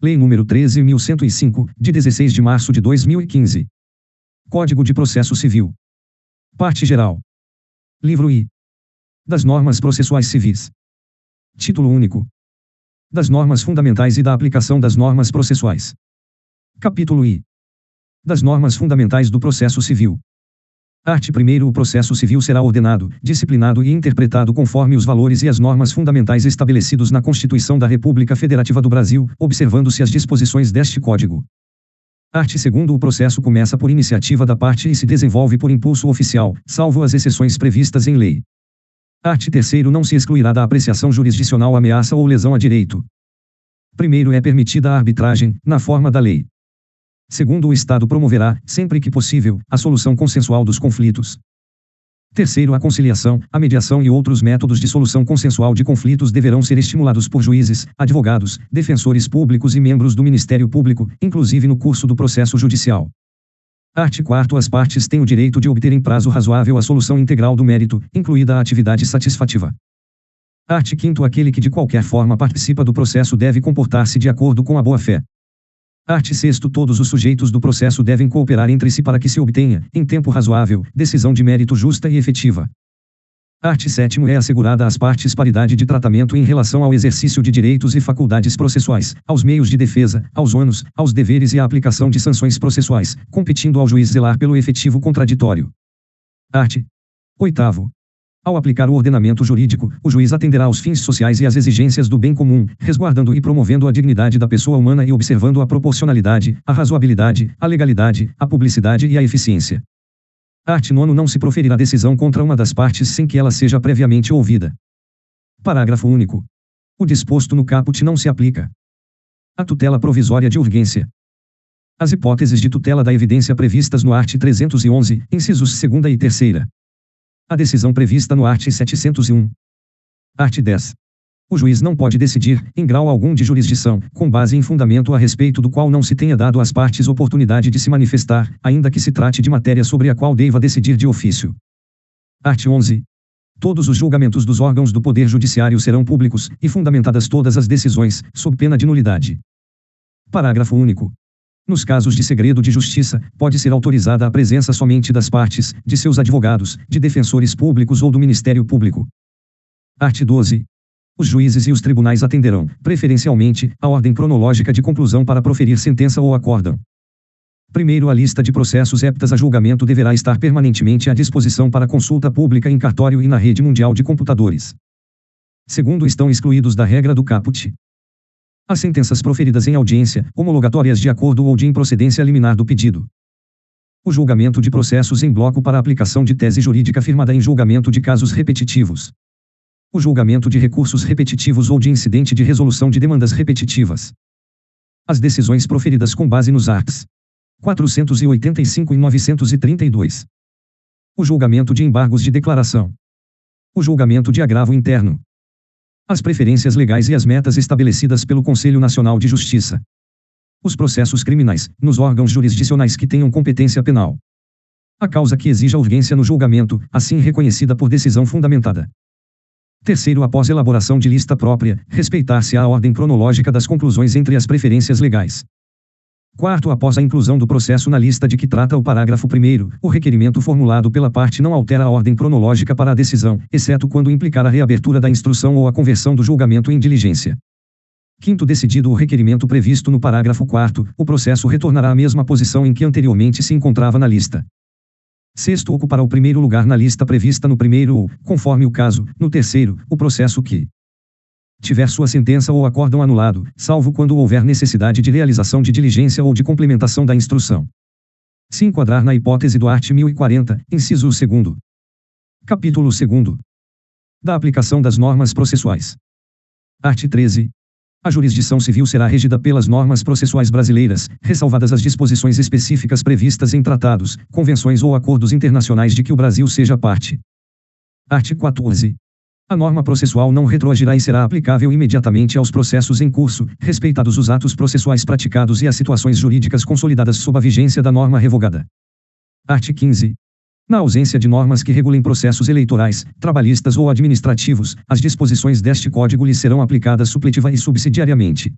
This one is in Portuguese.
Lei nº 13.105, de 16 de março de 2015. Código de Processo Civil. Parte geral. Livro I. Das normas processuais civis. Título único. Das normas fundamentais e da aplicação das normas processuais. Capítulo I. Das normas fundamentais do processo civil. Art. 1º. O processo civil será ordenado, disciplinado e interpretado conforme os valores e as normas fundamentais estabelecidos na Constituição da República Federativa do Brasil, observando-se as disposições deste Código. Art. 2º. O processo começa por iniciativa da parte e se desenvolve por impulso oficial, salvo as exceções previstas em lei. Art. 3º. Não se excluirá da apreciação jurisdicional ameaça ou lesão a direito. Primeiro, é permitida a arbitragem, na forma da lei. Segundo, o Estado promoverá, sempre que possível, a solução consensual dos conflitos. Terceiro, a conciliação, a mediação e outros métodos de solução consensual de conflitos deverão ser estimulados por juízes, advogados, defensores públicos e membros do Ministério Público, inclusive no curso do processo judicial. Art. 4º. As partes têm o direito de obter em prazo razoável a solução integral do mérito, incluída a atividade satisfativa. Art. 5º. Aquele que de qualquer forma participa do processo deve comportar-se de acordo com a boa-fé. Art. 6º. Todos os sujeitos do processo devem cooperar entre si para que se obtenha, em tempo razoável, decisão de mérito justa e efetiva. Art. 7º. É assegurada às partes paridade de tratamento em relação ao exercício de direitos e faculdades processuais, aos meios de defesa, aos ônus, aos deveres e à aplicação de sanções processuais, competindo ao juiz zelar pelo efetivo contraditório. Art. 8º. Ao aplicar o ordenamento jurídico, o juiz atenderá aos fins sociais e às exigências do bem comum, resguardando e promovendo a dignidade da pessoa humana e observando a proporcionalidade, a razoabilidade, a legalidade, a publicidade e a eficiência. Art. 9º. Não se proferirá decisão contra uma das partes sem que ela seja previamente ouvida. Parágrafo único. O disposto no caput não se aplica à tutela provisória de urgência. As hipóteses de tutela da evidência previstas no art. 311, incisos 2ª e 3ª. A decisão prevista no art. 701. Art. 10. O juiz não pode decidir, em grau algum de jurisdição, com base em fundamento a respeito do qual não se tenha dado às partes oportunidade de se manifestar, ainda que se trate de matéria sobre a qual deva decidir de ofício. Art. 11. Todos os julgamentos dos órgãos do Poder Judiciário serão públicos, e fundamentadas todas as decisões, sob pena de nulidade. Parágrafo único. Nos casos de segredo de justiça, pode ser autorizada a presença somente das partes, de seus advogados, de defensores públicos ou do Ministério Público. Art. 12. Os juízes e os tribunais atenderão, preferencialmente, a ordem cronológica de conclusão para proferir sentença ou acórdão. Primeiro, a lista de processos aptas a julgamento deverá estar permanentemente à disposição para consulta pública em cartório e na rede mundial de computadores. Segundo, estão excluídos da regra do caput as sentenças proferidas em audiência, homologatórias de acordo ou de improcedência liminar do pedido. O julgamento de processos em bloco para aplicação de tese jurídica firmada em julgamento de casos repetitivos. O julgamento de recursos repetitivos ou de incidente de resolução de demandas repetitivas. As decisões proferidas com base nos arts. 485 e 932. O julgamento de embargos de declaração. O julgamento de agravo interno. As preferências legais e as metas estabelecidas pelo Conselho Nacional de Justiça. Os processos criminais, nos órgãos jurisdicionais que tenham competência penal. A causa que exija urgência no julgamento, assim reconhecida por decisão fundamentada. Terceiro, após elaboração de lista própria, respeitar-se-á a ordem cronológica das conclusões entre as preferências legais. Quarto, após a inclusão do processo na lista de que trata o parágrafo 1º, o requerimento formulado pela parte não altera a ordem cronológica para a decisão, exceto quando implicar a reabertura da instrução ou a conversão do julgamento em diligência. Quinto, decidido o requerimento previsto no parágrafo 4º, o processo retornará à mesma posição em que anteriormente se encontrava na lista. Sexto, ocupará o primeiro lugar na lista prevista no primeiro ou, conforme o caso, no terceiro, o processo que tiver sua sentença ou acórdão anulado, salvo quando houver necessidade de realização de diligência ou de complementação da instrução. Se enquadrar na hipótese do art. 1040, inciso 2º. Capítulo 2º. Da aplicação das normas processuais. Art. 13. A jurisdição civil será regida pelas normas processuais brasileiras, ressalvadas as disposições específicas previstas em tratados, convenções ou acordos internacionais de que o Brasil seja parte. Art. 14. A norma processual não retroagirá e será aplicável imediatamente aos processos em curso, respeitados os atos processuais praticados e as situações jurídicas consolidadas sob a vigência da norma revogada. Art. 15. Na ausência de normas que regulem processos eleitorais, trabalhistas ou administrativos, as disposições deste Código lhes serão aplicadas supletiva e subsidiariamente.